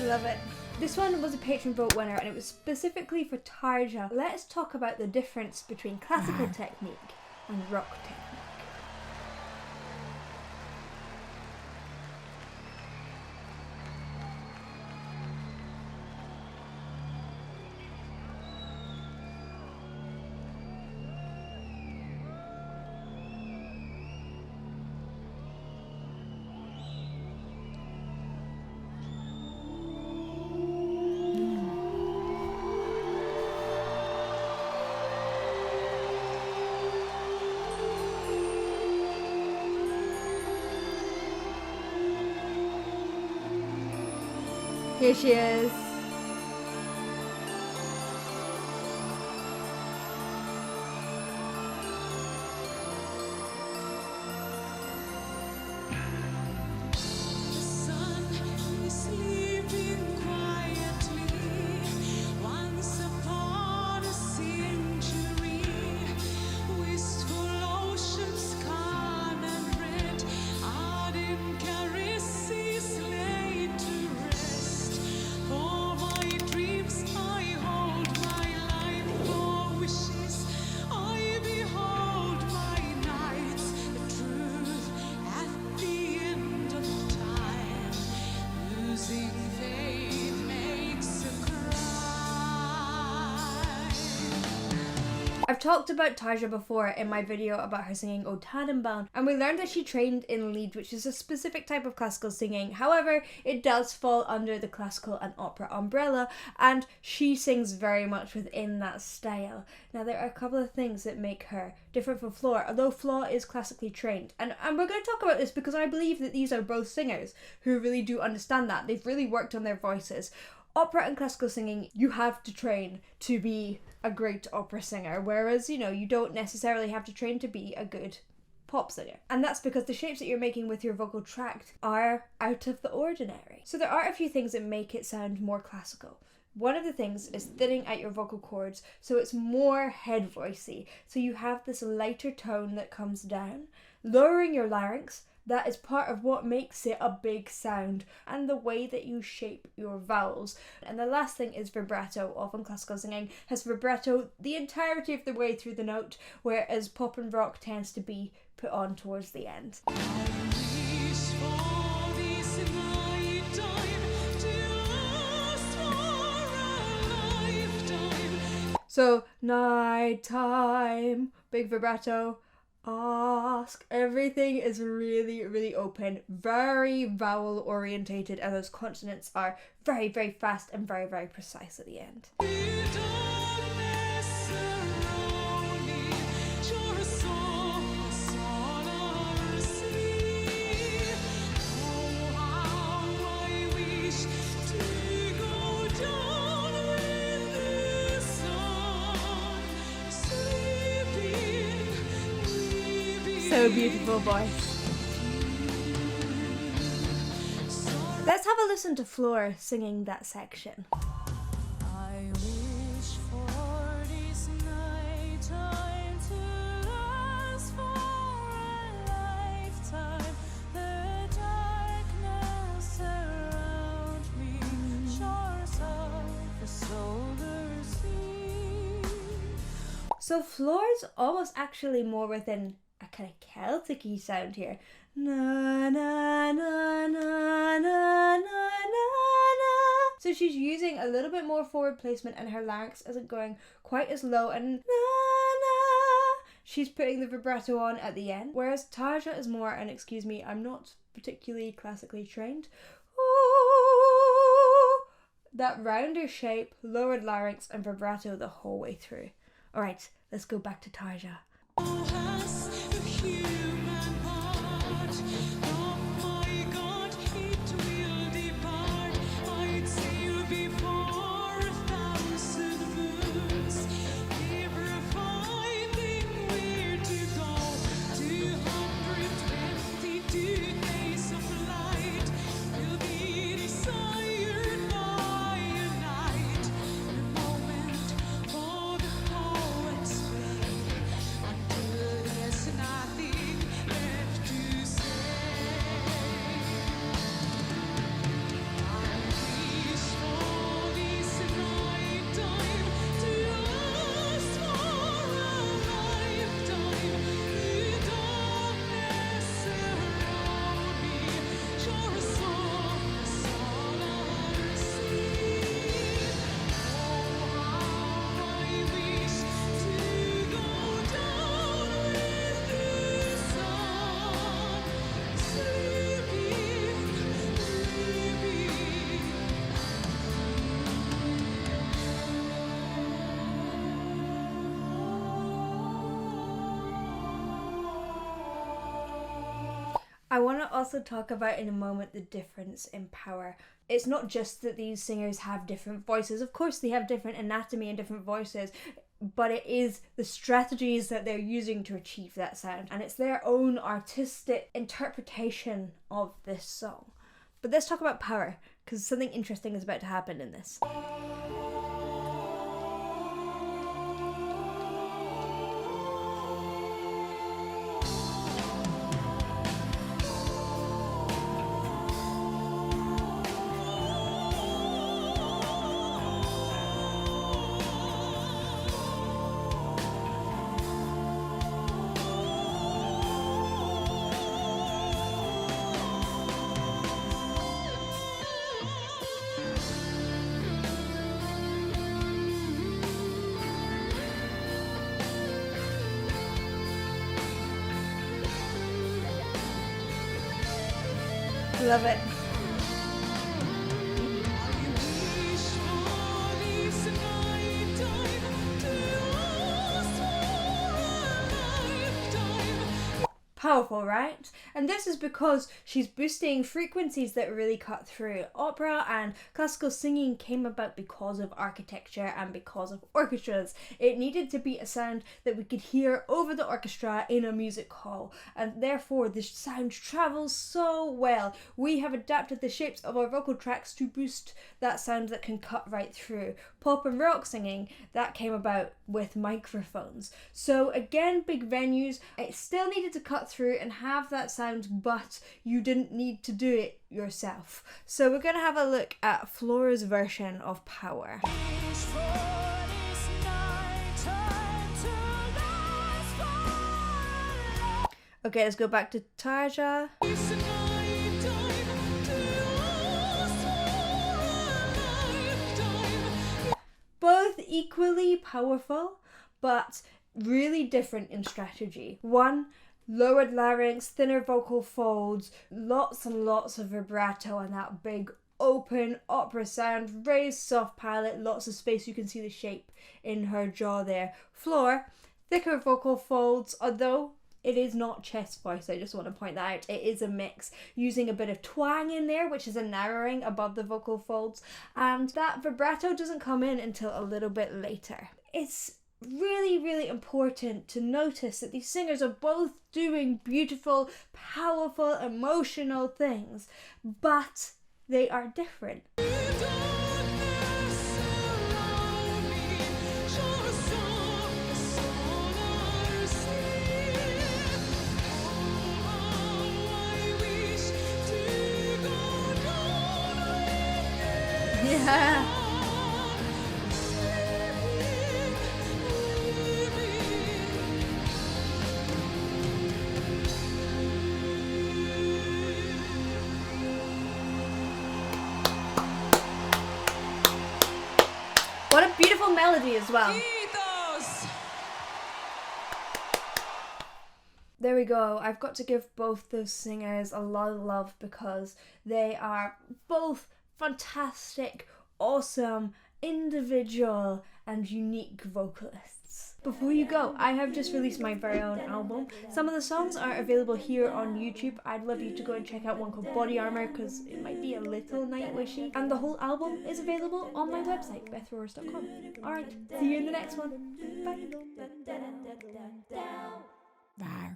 Love it. This one was a patron vote winner and it was specifically for Tarja. Let's talk about the difference between classical technique and rock technique. Here she is. I've talked about Tarja before in my video about her singing O Tannenbaum, and we learned that she trained in Lied, which is a specific type of classical singing. However, it does fall under the classical and opera umbrella, and she sings very much within that style. Now, there are a couple of things that make her different from Flor, although Flor is classically trained. And we're going to talk about this because I believe that these are both singers who really do understand that. They've really worked on their voices. Opera and classical singing, you have to train to be a great opera singer, whereas, you know, you don't necessarily have to train to be a good pop singer. And that's because the shapes that you're making with your vocal tract are out of the ordinary. So there are a few things that make it sound more classical. One of the things is thinning out your vocal cords so it's more head voicey. So you have this lighter tone that comes down, lowering your larynx. That is part of what makes it a big sound, and the way that you shape your vowels. And the last thing is vibrato. Often classical singing has vibrato the entirety of the way through the note, whereas pop and rock tends to be put on towards the end. So, nighttime, big vibrato. Ask. Everything is really, really open, very vowel orientated, and those consonants are very, very fast and very, very precise at the end. So beautiful voice. Let's have a listen to Flor singing that section. I wish for this night time to last for a lifetime. The darkness around me, shores of the solar sea. So Flor's almost actually more within a kind of Celtic-y sound here. Na na na na na na na na. So she's using a little bit more forward placement, and her larynx isn't going quite as low, and na na. She's putting the vibrato on at the end, whereas Tarja is more, and excuse me, I'm not particularly classically trained. Ooh, that rounder shape, lowered larynx, and vibrato the whole way through. All right, let's go back to Tarja. I want to also talk about in a moment the difference in power. It's not just that these singers have different voices. Of course, they have different anatomy and different voices, but it is the strategies that they're using to achieve that sound. And it's their own artistic interpretation of this song. But let's talk about power, because something interesting is about to happen in this. Love it. Powerful, right? And this is because she's boosting frequencies that really cut through. Opera and classical singing came about because of architecture and because of orchestras. It needed to be a sound that we could hear over the orchestra in a music hall, and therefore the sound travels so well. We have adapted the shapes of our vocal tracks to boost that sound that can cut right through. Pop and rock singing, that came about with microphones. So again, big venues, it still needed to cut through and have that sound, but you didn't need to do it yourself. So we're going to have a look at Flora's version of Power. Okay, let's go back to Tarja. Both equally powerful, but really different in strategy. One, lowered larynx, thinner vocal folds, lots and lots of vibrato and that big open opera sound, raised soft palate, lots of space. You can see the shape in her jaw there. Flor, thicker vocal folds, although it is not chest voice, I just want to point that out. It is a mix, using a bit of twang in there, which is a narrowing above the vocal folds, and that vibrato doesn't come in until a little bit later. It's really, really important to notice that these singers are both doing beautiful, powerful, emotional things, but they are different. Yeah. What a beautiful melody as well. There we go. I've got to give both those singers a lot of love because they are both fantastic, awesome, individual and unique vocalists. Before you go, I have just released my very own album. Some of the songs are available here on YouTube. I'd love you to go and check out one called Body Armor because it might be a little Nightwishy. And the whole album is available on my website, bethroars.com. Alright, see you in the next one. Bye.